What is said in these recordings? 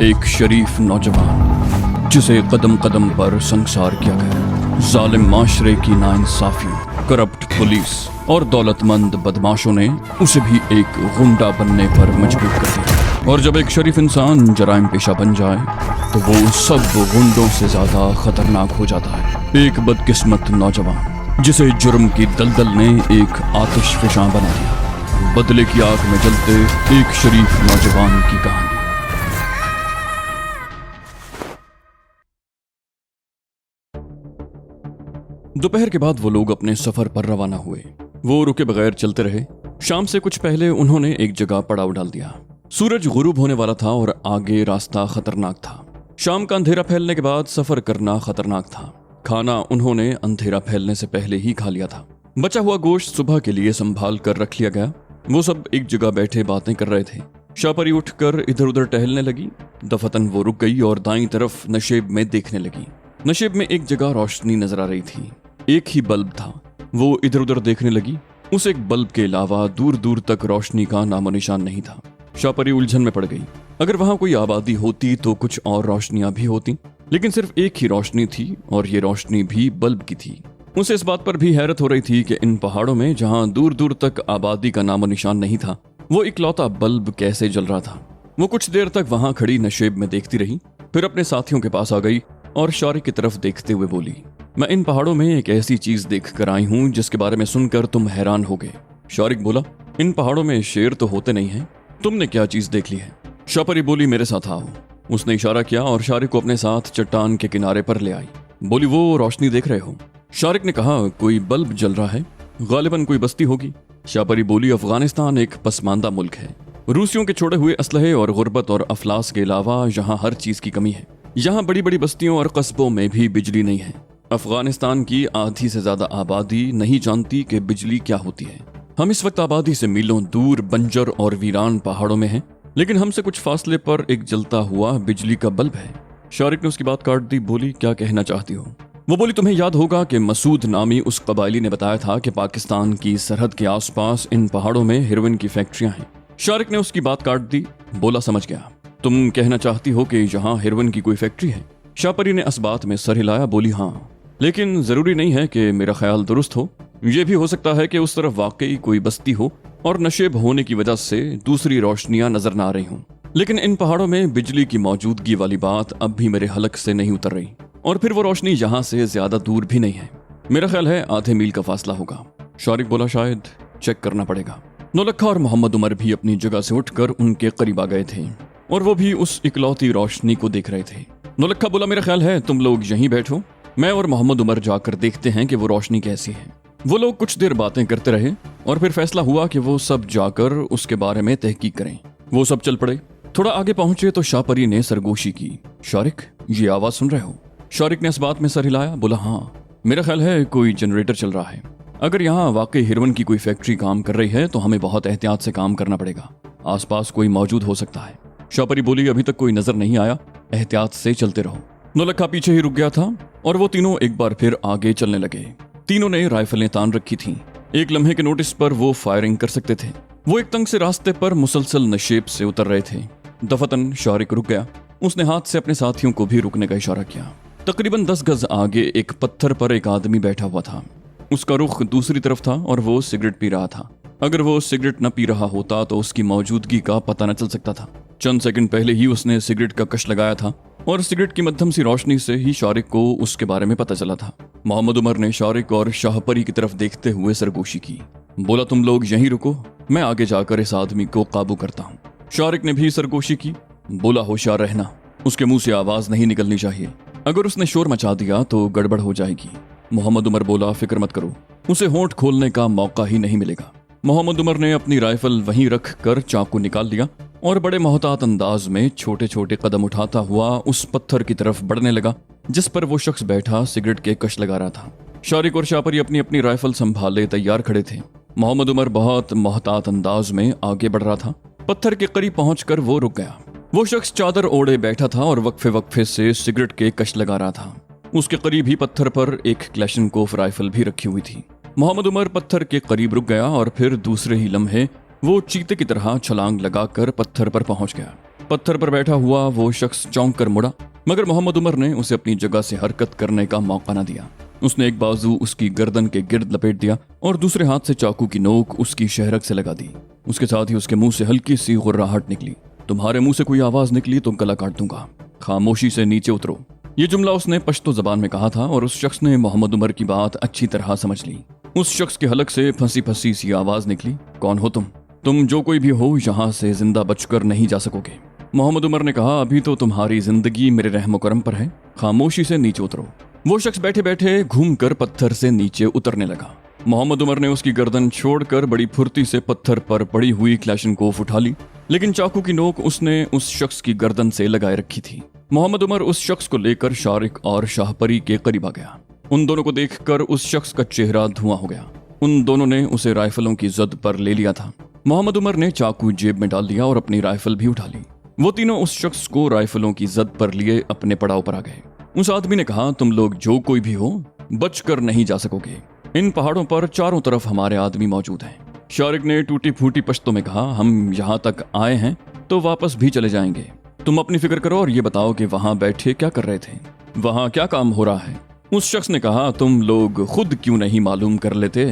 एक शरीफ नौजवान जिसे कदम कदम पर संसार किया गया। जालिम माशरे की नाइंसाफियों, करप्ट पुलिस और दौलतमंद बदमाशों ने उसे भी एक गुंडा बनने पर मजबूर कर दिया। और जब एक शरीफ इंसान जराइम पेशा बन जाए तो वो सब गुंडों से ज्यादा खतरनाक हो जाता है। एक बदकिस्मत नौजवान जिसे जुर्म की दलदल ने एक आतिशफशां बना दिया। बदले की आग में जलते एक शरीफ नौजवान की कहानी। दोपहर के बाद वो लोग अपने सफर पर रवाना हुए। वो रुके बगैर चलते रहे। शाम से कुछ पहले उन्होंने एक जगह पड़ाव डाल दिया। सूरज गुरूब होने वाला था और आगे रास्ता खतरनाक था। शाम का अंधेरा फैलने के बाद सफर करना खतरनाक था। खाना उन्होंने अंधेरा फैलने से पहले ही खा लिया था। बचा हुआ गोश्त सुबह के लिए संभाल कर रख लिया गया। वो सब एक जगह बैठे बातें कर रहे थे। शापरी उठकर इधर उधर टहलने लगी। दफतन वो रुक गई और दाईं तरफ नशेब में देखने लगी। नशेब में एक जगह रोशनी नजर आ रही थी। एक ही बल्ब था। वो इधर उधर देखने लगी। उस एक बल्ब के अलावा दूर दूर तक रोशनी का नामो निशान नहीं था। शापरी उलझन में पड़ गई। अगर वहां कोई आबादी होती तो कुछ और रोशनियां भी होती, लेकिन सिर्फ एक ही रोशनी थी और ये रोशनी भी बल्ब की थी। उसे इस बात पर भी हैरत हो रही थी कि इन पहाड़ों में जहां दूर दूर तक आबादी का नामो निशान नहीं था, वो इकलौता बल्ब कैसे जल रहा था। वो कुछ देर तक वहां खड़ी नशेब में देखती रही, फिर अपने साथियों के पास आ गई और शारिक की तरफ देखते हुए बोली, मैं इन पहाड़ों में एक ऐसी चीज देख कर आई हूँ जिसके बारे में सुनकर तुम हैरान होगे। शारिक बोला, इन पहाड़ों में शेर तो होते नहीं हैं, तुमने क्या चीज देख ली है? शापरी बोली, मेरे साथ आओ। उसने इशारा किया और शारिक को अपने साथ चट्टान के किनारे पर ले आई। बोली, वो रोशनी देख रहे हो? शारिक ने कहा, कोई बल्ब जल रहा है, गालिबन कोई बस्ती होगी। शापरी बोली, अफगानिस्तान एक पसमानदा मुल्क है। रूसियों के छोड़े हुए असलहे और गुर्बत और अफलास के अलावा यहाँ हर चीज की कमी है। यहाँ बड़ी बड़ी बस्तियों और कस्बों में भी बिजली नहीं है। अफगानिस्तान की आधी से ज्यादा आबादी नहीं जानती कि बिजली क्या होती है। हम इस वक्त आबादी से मीलों दूर बंजर और वीरान पहाड़ों में हैं, लेकिन हमसे कुछ फासले पर एक जलता हुआ बिजली का बल्ब है। शारिक ने उसकी बात काट दी। बोली, क्या कहना चाहती हो? वो बोली, तुम्हें याद होगा कि मसूद नामी उस कबायली ने बताया था कि पाकिस्तान की सरहद के आसपास इन पहाड़ों में हेरोइन की फैक्ट्रियां हैं। शारिक ने उसकी बात काट दी। बोला, समझ गया, तुम कहना चाहती हो कि यहाँ हेरोइन की कोई फैक्ट्री है? शापरी ने इस बात में सर हिलाया। बोली, हाँ, लेकिन जरूरी नहीं है कि मेरा ख्याल दुरुस्त हो। यह भी हो सकता है कि उस तरफ वाकई कोई बस्ती हो और नशेब होने की वजह से दूसरी रोशनियां नजर ना आ रही हों। लेकिन इन पहाड़ों में बिजली की मौजूदगी वाली बात अब भी मेरे हलक से नहीं उतर रही, और फिर वो रोशनी यहाँ से ज्यादा दूर भी नहीं है। मेरा ख्याल है आधे मील का फासला होगा। शारिक बोला, शायद चेक करना पड़ेगा। नौलखा और मोहम्मद उमर भी अपनी जगह से उठकर उनके करीब आ गए थे और वो भी उस इकलौती रोशनी को देख रहे थे। नौलखा बोला, मेरा ख्याल है तुम लोग यहीं बैठो, मैं और मोहम्मद उमर जाकर देखते हैं कि वो रोशनी कैसी है। वो लोग कुछ देर बातें करते रहे और फिर फैसला हुआ कि वो सब जाकर उसके बारे में तहकीक करें। वो सब चल पड़े। थोड़ा आगे पहुंचे तो शापरी ने सरगोशी की। शारिक, ये आवाज सुन रहे हो? शारिक ने इस बात में सर हिलाया। बोला, हाँ, मेरा ख्याल है कोई जनरेटर चल रहा है। अगर यहाँ वाकई हेरोइन की कोई फैक्ट्री काम कर रही है तो हमें बहुत एहतियात से काम करना पड़ेगा। आसपास कोई मौजूद हो सकता है। शापरी बोली, अभी तक कोई नजर नहीं आया, एहतियात से चलते रहो। नौलखा पीछे ही रुक गया था और वो तीनों एक बार फिर आगे चलने लगे। तीनों ने राइफलें तान रखी थीं। एक लम्हे के नोटिस पर वो फायरिंग कर सकते थे। वो एक तंग से रास्ते पर मुसलसल नशेब से उतर रहे थे। दफतन शारिक रुक गया। उसने हाथ से अपने साथियों को भी रुकने का इशारा किया। तकरीबन 10 गज आगे एक पत्थर पर एक आदमी बैठा हुआ था। उसका रुख दूसरी तरफ था और वो सिगरेट पी रहा था। अगर वो सिगरेट न पी रहा होता तो उसकी मौजूदगी का पता न चल सकता था। चंद सेकंड पहले ही उसने सिगरेट का कश लगाया था और सिगरेट की मध्यम सी रोशनी से ही शारिक को उसके बारे में पता चला था। मोहम्मद उमर ने शारिक और शाहपरी की तरफ देखते हुए सरगोशी की। बोला, तुम लोग यहीं रुको, मैं आगे जाकर इस आदमी को काबू करता हूँ। शारिक ने भी सरगोशी की। बोला, होशियार रहना, उसके मुंह से आवाज नहीं निकलनी चाहिए। अगर उसने शोर मचा दिया तो गड़बड़ हो जाएगी। मोहम्मद उमर बोला, फिक्र मत करो, उसे होंठ खोलने का मौका ही नहीं मिलेगा। मोहम्मद उमर ने अपनी राइफल वहीं रख कर चाकू निकाल लिया और बड़े मोहतात अंदाज में छोटे छोटे कदम उठाता हुआ उस पत्थर की तरफ बढ़ने लगा जिस पर वो शख्स बैठा सिगरेट के कश लगा रहा था। शारिक और शापरी अपनी अपनी राइफल संभाले तैयार खड़े थे। मोहम्मद उमर बहुत मोहतात अंदाज में आगे बढ़ रहा था। पत्थर के करीब पहुंचकर वो रुक गया। वो शख्स चादर ओढ़े बैठा था और वक्फे वक्फे से सिगरेट के कश लगा रहा था। उसके करीब ही पत्थर पर एक क्लैशनकोफ राइफल भी रखी हुई थी। मोहम्मद उमर पत्थर के करीब रुक गया और फिर दूसरे ही लम्हे वो चीते की तरह छलांग लगाकर पत्थर पर पहुंच गया। पत्थर पर बैठा हुआ वो शख्स चौंक कर मुड़ा, मगर मोहम्मद उमर ने उसे अपनी जगह से हरकत करने का मौका न दिया। उसने एक बाजू उसकी गर्दन के गिर्द लपेट दिया और दूसरे हाथ से चाकू की नोक उसकी शहरक से लगा दी। उसके साथ ही उसके मुंह से हल्की सी गुर्राहट निकली। तुम्हारे मुंह से कोई आवाज निकली तो गला काट दूंगा, खामोशी से नीचे उतरो। ये जुमला उसने पश्तो जबान में कहा था और उस शख्स ने मोहम्मद उमर की बात अच्छी तरह समझ ली। उस शख्स के हलक से फंसी फंसी सी आवाज निकली, कौन हो तुम जो कोई भी हो यहाँ से जिंदा बचकर नहीं जा सकोगे। मोहम्मद उमर ने कहा, अभी तो तुम्हारी जिंदगी मेरे रहमो करम पर है, खामोशी से नीचे उतरो। वो शख्स बैठे बैठे घूमकर पत्थर से नीचे उतरने लगा। मोहम्मद उमर ने उसकी गर्दन छोड़कर बड़ी फुर्ती से पत्थर पर पड़ी हुई क्लैशनकोफ उठा ली, लेकिन चाकू की नोक उसने उस शख्स की गर्दन से लगाए रखी थी। मोहम्मद उमर उस शख्स को लेकर शारिक और शाहपरी के करीब आ गया। उन दोनों को देखकर उस शख्स का चेहरा धुआं हो गया। उन दोनों ने उसे राइफलों की जद पर ले लिया था। मोहम्मद उमर ने चाकू जेब में डाल दिया और अपनी राइफल भी उठा ली। वो तीनों उस शख्स को राइफलों की जद पर लिए अपने पड़ाव पर आ गए। उस आदमी ने कहा, तुम लोग जो कोई भी हो बचकर नहीं जा सकोगे। इन पहाड़ों पर चारों तरफ हमारे आदमी मौजूद हैं। शारिक ने टूटी फूटी पश्तों में कहा, हम यहाँ तक आए हैं तो वापस भी चले जाएंगे। तुम अपनी फिक्र करो और ये बताओ कि वहां बैठे क्या कर रहे थे, वहां क्या काम हो रहा है। उस शख्स ने कहा, तुम लोग खुद क्यों नहीं मालूम कर लेते।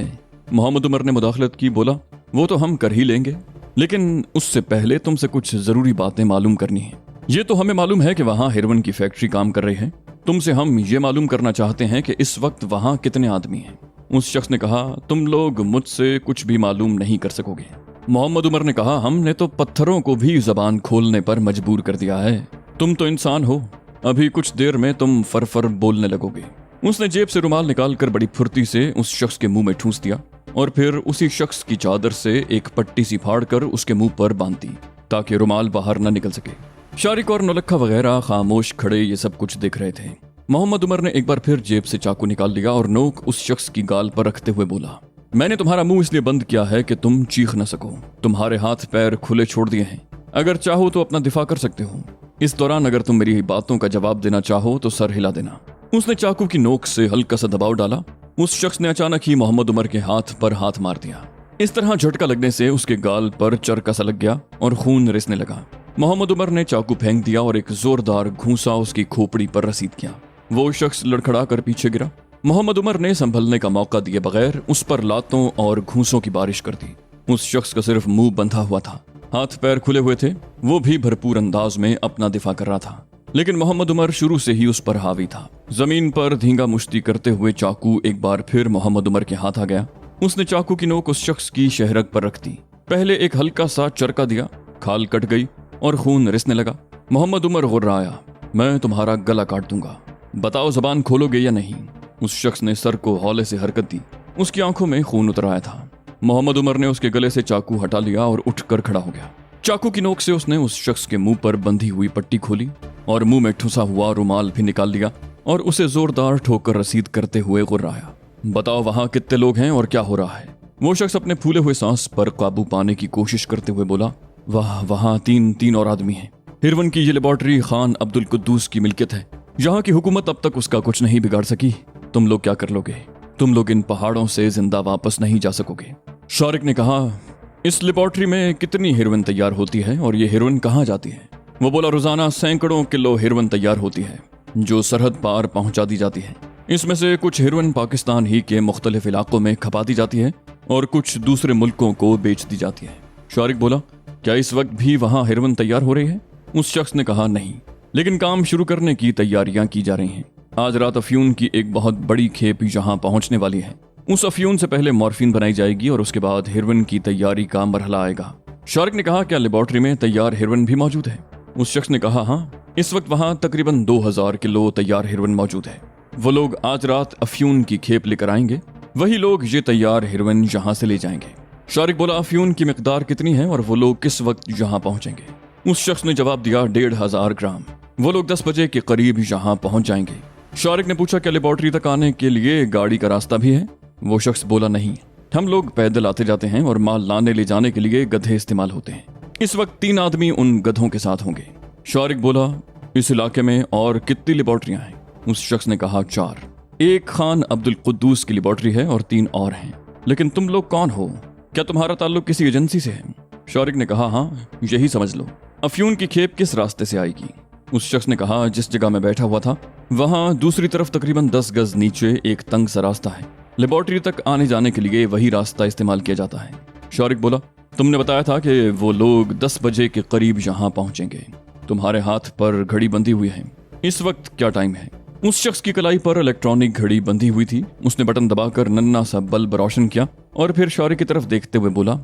मोहम्मद उमर ने मुदाखलत की, बोला, वो तो हम कर ही लेंगे, लेकिन उससे पहले तुमसे कुछ जरूरी बातें मालूम करनी है। ये तो हमें मालूम है कि वहाँ हेरोइन की फैक्ट्री काम कर रही है। तुमसे हम ये मालूम करना चाहते हैं कि इस वक्त वहाँ कितने आदमी हैं। उस शख्स ने कहा, तुम लोग मुझसे कुछ भी मालूम नहीं कर सकोगे। मोहम्मद उमर ने कहा, हमने तो पत्थरों को भी जबान खोलने पर मजबूर कर दिया है। तुम तो इंसान हो, अभी कुछ देर में तुम फरफर बोलने लगोगे। उसने जेब से रुमाल निकालकर बड़ी फुर्ती से उस शख्स के मुंह में ठूंस दिया और फिर उसी शख्स की चादर से एक पट्टी सी फाड़कर उसके मुंह पर बांध दी ताकि रुमाल बाहर न निकल सके। शारिक और नौलखा वगैरह खामोश खड़े ये सब कुछ देख रहे थे। मोहम्मद उमर ने एक बार फिर जेब से चाकू निकाल लिया और नोक उस शख्स की गाल पर रखते हुए बोला, मैंने तुम्हारा मुंह इसलिए बंद किया है कि तुम चीख न सको। तुम्हारे हाथ पैर खुले छोड़ दिए हैं, अगर चाहो तो अपना दिफा कर सकते हो। इस दौरान अगर तुम मेरी बातों का जवाब देना चाहो तो सर हिला देना। उसने चाकू की नोक से हल्का सा दबाव डाला। उस शख्स ने अचानक ही मोहम्मद उमर के हाथ पर हाथ मार दिया। इस तरह झटका लगने से उसके गाल पर चरका सा लग गया और खून रिसने लगा। मोहम्मद उमर ने चाकू फेंक दिया और एक जोरदार घूंसा उसकी खोपड़ी पर रसीद किया। वो शख्स लड़खड़ा कर पीछे गिरा। मोहम्मद उमर ने संभलने का मौका दिए बगैर उस पर लातों और घूंसों की बारिश कर दी। उस शख्स का सिर्फ मुंह बंधा हुआ था, हाथ पैर खुले हुए थे। वो भी भरपूर अंदाज में अपना दिफा कर रहा था, लेकिन मोहम्मद उमर शुरू से ही उस पर हावी था। जमीन पर धींगा मुश्ती करते हुए चाकू एक बार फिर मोहम्मद उमर के हाथ आ गया। उसने चाकू की नोक उस शख्स की शहरक पर रख दी। पहले एक हल्का सा चरका दिया, खाल कट गई और खून रिसने लगा। मोहम्मद उमर गुर्राया, मैं तुम्हारा गला काट दूंगा, बताओ जबान खोलोगे या नहीं। उस शख्स ने सर को हौले से हरकत दी। उसकी आंखों में खून उतर आया था। मोहम्मद उमर ने उसके गले से चाकू हटा लिया और उठकर खड़ा हो गया। चाकू की नोक से उसने उस शख्स के मुंह पर बंधी हुई पट्टी खोली और मुंह में ठुसा हुआ रुमाल भी निकाल लिया और उसे जोरदार ठोकर रसीद करते हुए गुर्राया, बताओ वहां कितने लोग हैं और क्या हो रहा है। वो शख्स अपने फूले हुए सांस पर काबू पाने की कोशिश करते हुए बोला, वाह, वहां तीन और आदमी हैं। हिरवन की ये लेबॉर्ट्री खान अब्दुल कुद्दूस की मिल्कियत है। यहाँ की हुकूमत अब तक उसका कुछ नहीं बिगाड़ सकी। तुम लोग क्या कर लोगे? तुम लोग इन पहाड़ों से जिंदा वापस नहीं जा सकोगे। शारिक ने कहा, इस लेबॉर्ट्री में कितनी हेरोइन तैयार होती है और ये हेरोइन कहाँ जाती है? वो बोला, रोजाना सैकड़ों किलो हेरोइन तैयार होती है जो सरहद पार पहुंचा दी जाती है। इसमें से कुछ हेरोइन पाकिस्तान ही के मुख्तलिफ इलाकों में खपा दी जाती है और कुछ दूसरे मुल्कों को बेच दी जाती है। शारिक बोला, क्या इस वक्त भी वहाँ हेरोइन तैयार हो रही है? उस शख्स ने कहा, नहीं, लेकिन काम शुरू करने की तैयारियां की जा रही हैं। आज रात अफ्यून की एक बहुत बड़ी खेप यहाँ पहुंचने वाली है। उस अफ्यून से पहले मॉर्फिन बनाई जाएगी और उसके बाद हेरोइन की तैयारी का मरहला आएगा। शारिक ने कहा, क्या लेबॉर्ट्री में तैयार हेरोइन भी मौजूद है? उस शख्स ने कहा, हाँ, इस वक्त वहाँ तकरीबन 2000 किलो तैयार हेरोइन मौजूद है। वो लोग आज रात अफ्यून की खेप लेकर आएंगे, वही लोग ये तैयार हेरोइन यहाँ से ले जाएंगे। शारिक बोला, अफ्यून की मिकदार कितनी है और वो लोग किस वक्त यहाँ पहुंचेंगे? उस शख्स ने जवाब दिया, 1500 ग्राम। वो लोग 10 बजे के करीब यहाँ पहुंच जाएंगे। शारिक ने पूछा, क्या लेबॉर्ट्री तक आने के लिए गाड़ी का रास्ता भी है? वो शख्स बोला, नहीं, हम लोग पैदल आते जाते हैं और माल लाने ले जाने के लिए गधे इस्तेमाल होते हैं। इस वक्त 3 आदमी उन गधों के साथ होंगे। शारिक बोला, इस इलाके में और कितनी लेबॉर्ट्रियां हैं? उस शख्स ने कहा, 4। एक खान अब्दुल कुद्दूस की लेबॉर्ट्री है और 3 और हैं। लेकिन तुम लोग कौन हो? क्या तुम्हारा ताल्लुक किसी एजेंसी से है? शारिक ने कहा, हाँ, यही समझ लो। अफ्यून की खेप किस रास्ते से आएगी? उस शख्स ने कहा, जिस जगह मैं बैठा हुआ था वहां दूसरी तरफ तकरीबन 10 गज नीचे एक तंग सा रास्ता है। लेबोरेटरी तक आने जाने के लिए वही रास्ता इस्तेमाल किया जाता है। शौरिक बोला, तुमने बताया था कि वो लोग 10 बजे के करीब यहाँ पहुंचेंगे। तुम्हारे हाथ पर घड़ी बंधी हुई है, इस वक्त क्या टाइम है? उस शख्स की कलाई पर इलेक्ट्रॉनिक घड़ी बंधी हुई थी। उसने बटन दबाकर नन्ना सा बल्ब रोशन किया और फिर शौरिक की तरफ देखते हुए बोला,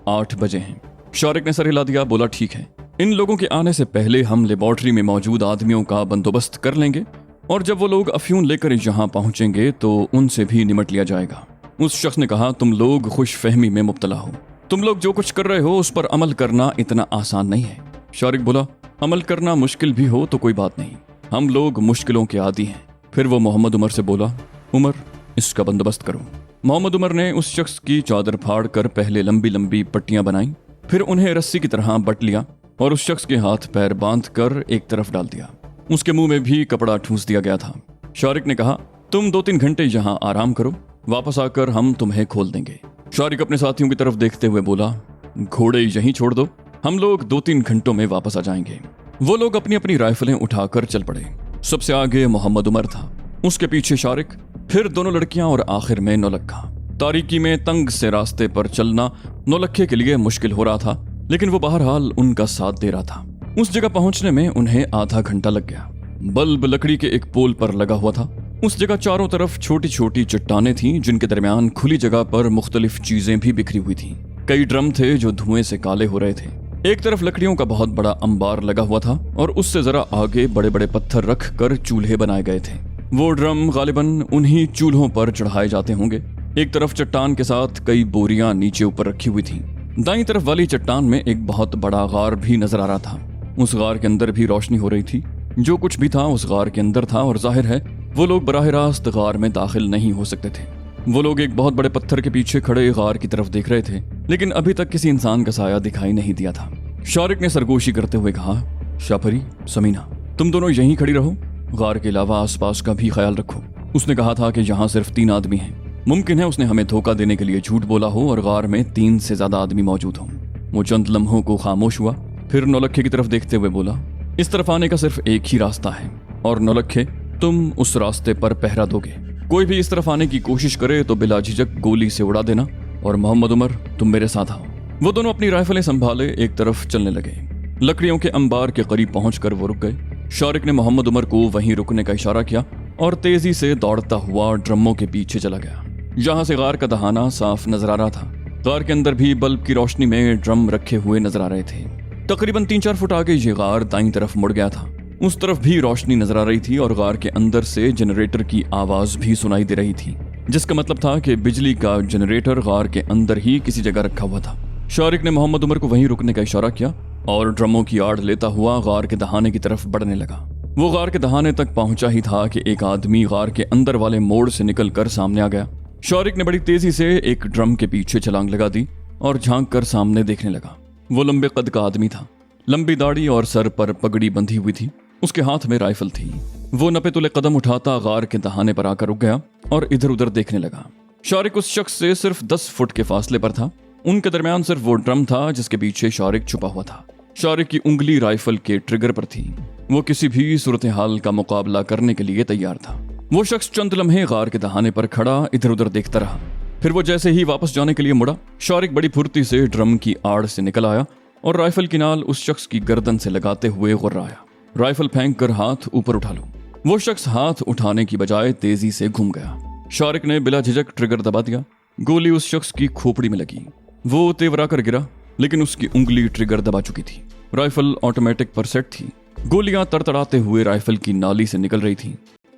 8 बजे हैं। शौरिक ने सर हिला दिया, बोला, ठीक है, इन लोगों के आने से पहले हम लेबोरेटरी में मौजूद आदमियों का बंदोबस्त कर लेंगे और जब वो लोग अफ्यून लेकर यहाँ पहुंचेंगे तो उनसे भी निमट लिया जाएगा। उस शख्स ने कहा, तुम लोग खुशफहमी में मुब्तला हो। तुम लोग जो कुछ कर रहे हो उस पर अमल करना इतना आसान नहीं है। शौरिक बोला, अमल करना मुश्किल भी हो तो कोई बात नहीं, हम लोग मुश्किलों के आदी हैं। फिर वो मोहम्मद उमर से बोला, उमर, इसका बंदोबस्त करो। मोहम्मद उमर ने उस शख्स की चादर फाड़ कर पहले लंबी लंबी पट्टियां बनाई, फिर उन्हें रस्सी की तरह बट लिया और उस शख्स के हाथ पैर बांध कर एक तरफ डाल दिया। उसके मुंह में भी कपड़ा ठूंस दिया गया था। शौरिक ने कहा, तुम 2-3 घंटे यहाँ आराम करो, वापस आकर हम तुम्हें खोल देंगे। शौरिक अपने साथियों की तरफ देखते हुए बोला, घोड़े यहीं छोड़ दो, हम लोग 2-3 घंटों में वापस आ जाएंगे। वो लोग अपनी अपनी राइफलें उठाकर चल पड़े। सबसे आगे मोहम्मद उमर था, उसके पीछे शौरिक, फिर दोनों लड़कियां और आखिर में नौलखा। तारीकी में तंग से रास्ते पर चलना नौलखे के लिए मुश्किल हो रहा था, लेकिन वो बहरहाल उनका साथ दे रहा था। उस जगह पहुंचने में उन्हें आधा घंटा लग गया। बल्ब लकड़ी के एक पोल पर लगा हुआ था। उस जगह चारों तरफ छोटी छोटी चट्टानें थीं, जिनके दरमियान खुली जगह पर मुख्तलिफ चीजें भी बिखरी हुई थीं। कई ड्रम थे जो धुएं से काले हो रहे थे। एक तरफ लकड़ियों का बहुत बड़ा अंबार लगा हुआ था और उससे जरा आगे बड़े बड़े पत्थर रख कर चूल्हे बनाए गए थे। वो ड्रम गालिबन उन्हीं चूल्हों पर चढ़ाए जाते होंगे। एक तरफ चट्टान के साथ कई बोरियां नीचे ऊपर रखी हुई थीं। दाईं तरफ वाली चट्टान में एक बहुत बड़ा गार भी नजर आ रहा था। उस गार के अंदर भी रोशनी हो रही थी। जो कुछ भी था उस गार के अंदर था और जाहिर है वो लोग बराह रास्त गार में दाखिल नहीं हो सकते थे। वो लोग एक बहुत बड़े पत्थर के पीछे खड़े गार की तरफ देख रहे थे, लेकिन अभी तक किसी इंसान का साया दिखाई नहीं दिया था। शौरिक ने सरगोशी करते हुए कहा, शाफरी, समीना, तुम दोनों यहीं खड़ी रहो, गार के अलावा आसपास का भी ख्याल रखो। उसने कहा था कि यहाँ सिर्फ 3 आदमी हैं। मुमकिन है उसने हमें धोखा देने के लिए झूठ बोला हो और गार में 3 से ज्यादा आदमी मौजूद हों। वो चंद लम्हों को खामोश हुआ, फिर नौलखे की तरफ देखते हुए बोला, इस तरफ आने का सिर्फ एक ही रास्ता है और नौलखे, तुम उस रास्ते पर पहरा दोगे। कोई भी इस तरफ आने की कोशिश करे तो बिला झिझक गोली से उड़ा देना। और मोहम्मद उमर, तुम मेरे साथ आओ। वो दोनों अपनी राइफलें संभाले एक तरफ चलने लगे। लकड़ियों के अंबार के करीब पहुंचकर वो रुक गए। शौरिक ने मोहम्मद उमर को वहीं रुकने का इशारा किया और तेजी से दौड़ता हुआ ड्रमों के पीछे चला गया। जहां से गार का दहाना साफ नजर आ रहा था। गार के अंदर भी बल्ब की रोशनी में ड्रम रखे हुए नजर आ रहे थे। तकरीबन 3-4 फुट आगे ये गार दाईं तरफ मुड़ गया था। उस तरफ भी रोशनी नजर आ रही थी और गार के अंदर से जनरेटर की आवाज भी सुनाई दे रही थी, जिसका मतलब था कि बिजली का जनरेटर गार के अंदर ही किसी जगह रखा हुआ था। शौरिक ने मोहम्मद उमर को वहीं रुकने का इशारा किया और ड्रमों की आड़ लेता हुआ गार के दहाने की तरफ बढ़ने लगा। वो गार के दहाने तक पहुंचा ही था कि एक आदमी गार के अंदर वाले मोड़ से निकलकर सामने आ गया। शौरिक ने बड़ी तेजी से एक ड्रम के पीछे छलांग लगा दी और झांक कर सामने देखने लगा। वो लंबे कद का आदमी था, लंबी दाढ़ी और सर पर पगड़ी बंधी हुई थी। उसके हाथ में राइफल थी। वो नपे तुले कदम उठाता गार के दहाने पर आकर रुक गया और इधर उधर देखने लगा। शौरिक उस शख्स से सिर्फ 10 फुट के फासले पर था। उनके दरमियान सिर्फ वो ड्रम था जिसके पीछे शौरिक छुपा हुआ था। शौरिक की उंगली राइफल के ट्रिगर पर थी। वो किसी भी सूरत हाल का मुकाबला करने के लिए तैयार था। वो शख्स चंद लम्हे गार के दहाने पर खड़ा इधर उधर देखता रहा। फिर वो जैसे ही वापस जाने के लिए मुड़ा, शौरिक बड़ी फुर्ती से ड्रम की आड़ से निकल आया और राइफल की नाल उस शख्स की गर्दन से लगाते हुए गुर्राया, राइफल फेंक कर हाथ ऊपर उठा लो। वो शख्स हाथ उठाने की बजाय तेजी से घूम गया। शौरिक ने बिला झिझक ट्रिगर दबा दिया। गोली उस शख्स की खोपड़ी में लगी। वो तेवरा कर गिरा, लेकिन उसकी उंगली ट्रिगर दबा चुकी थी। राइफल ऑटोमेटिक पर सेट थी। गोलियां तड़तड़ाते हुए राइफल की नाली से निकल रही थीं।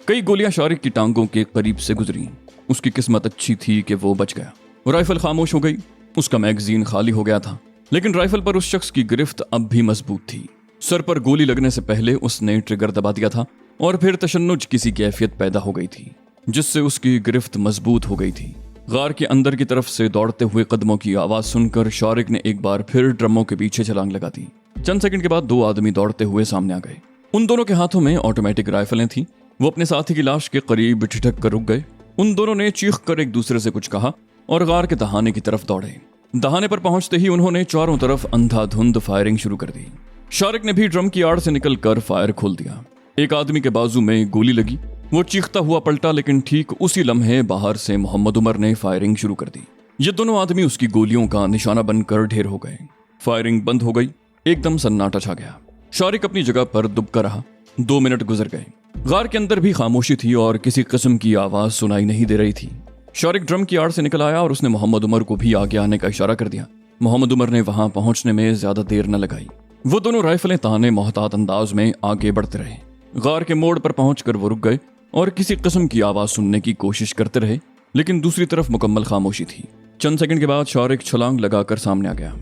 कई गोलियां शौरिक की टांगों के करीब से गुजरी। उसकी किस्मत अच्छी थी कि वो बच गया। राइफल खामोश हो गई। उसका मैगजीन खाली हो गया था, लेकिन राइफल पर उस शख्स की गिरफ्त अब भी मजबूत थी। सर पर गोली लगने से पहले उसने ट्रिगर दबा दिया था और फिर तशन्नुज किसी कैफियत पैदा हो गई थी, जिससे उसकी गिरफ्त मजबूत हो गई थी। गार के अंदर की तरफ से दौड़ते हुए कदमों की आवाज सुनकर शौरिक ने एक बार फिर ड्रमों के पीछे छलांग लगा दी। चंद सेकंड के बाद 2 आदमी दौड़ते हुए सामने आ गए। उन दोनों के हाथों में ऑटोमेटिक राइफलें थीं। वो अपने साथी की लाश के करीब ठिठक कर रुक गए। उन दोनों ने चीख कर एक दूसरे से कुछ कहा और गार के दहाने की तरफ दौड़े। दहाने पर पहुंचते ही उन्होंने चारों तरफ अंधाधुंध फायरिंग शुरू कर दी। शारिक ने भी ड्रम की आड़ से निकलकर फायर खोल दिया। एक आदमी के बाजू में गोली लगी। वो चीखता हुआ पलटा, लेकिन ठीक उसी लम्हे बाहर से मोहम्मद उमर ने फायरिंग शुरू कर दी। ये दोनों आदमी उसकी गोलियों का निशाना बनकर ढेर हो गए। फायरिंग बंद हो गई। एकदम सन्नाटा छा गया। शारिक अपनी जगह पर दुबका रहा। 2 मिनट गुजर गए। गार के अंदर भी खामोशी थी और किसी किस्म की आवाज सुनाई नहीं दे रही थी। शारिक ड्रम की आड़ से निकल आया और उसने मोहम्मद उमर को भी आगे आने का इशारा कर दिया। मोहम्मद उमर ने वहां पहुंचने में ज्यादा देर न लगाई। वो दोनों राइफलें ताने मोहतात अंदाज में आगे बढ़ते रहे। गार के मोड़ पर पहुंचकर वो रुक गए और किसी किस्म की आवाज सुनने की कोशिश करते रहे, लेकिन दूसरी तरफ मुकम्मल खामोशी थी। चंद सेकंड के बाद शारिक छलांग लगाकर सामने आ गया।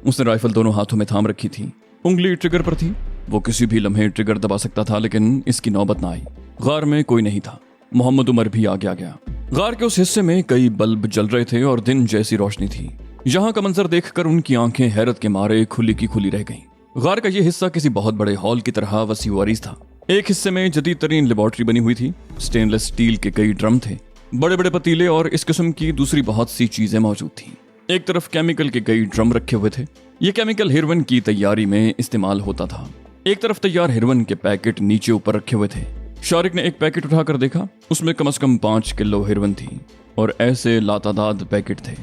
उसने राइफल दोनों हाथों में थाम रखी थी। उंगली ट्रिगर पर थी। वो किसी भी लम्हे ट्रिगर दबा सकता था, लेकिन इसकी नौबत ना आई। गार में कोई नहीं था। मोहम्मद उमर भी आगे आ गया। गार के उस हिस्से में कई बल्ब जल रहे थे और दिन जैसी रोशनी थी। यहाँ का मंजर देखकर उनकी आंखें हैरत के मारे खुली की खुली रह गईं। गार का यह हिस्सा किसी बहुत बड़े हॉल की तरह वसी वारिस था। एक हिस्से में जदीद तरीन लेबोरेटरी बनी हुई थी। स्टेनलेस स्टील के कई ड्रम थे, बड़े बड़े पतीले और इस किस्म की दूसरी बहुत सी चीजें मौजूद थीं। एक तरफ केमिकल के कई ड्रम रखे हुए थे। ये केमिकल हेरोइन की तैयारी में इस्तेमाल होता था। एक तरफ तैयार हेरोइन के पैकेट नीचे ऊपर रखे हुए थे। शारिक ने एक पैकेट उठाकर देखा। उसमें कम से कम 5 किलो हेरोइन थी और ऐसे लातादाद पैकेट थे।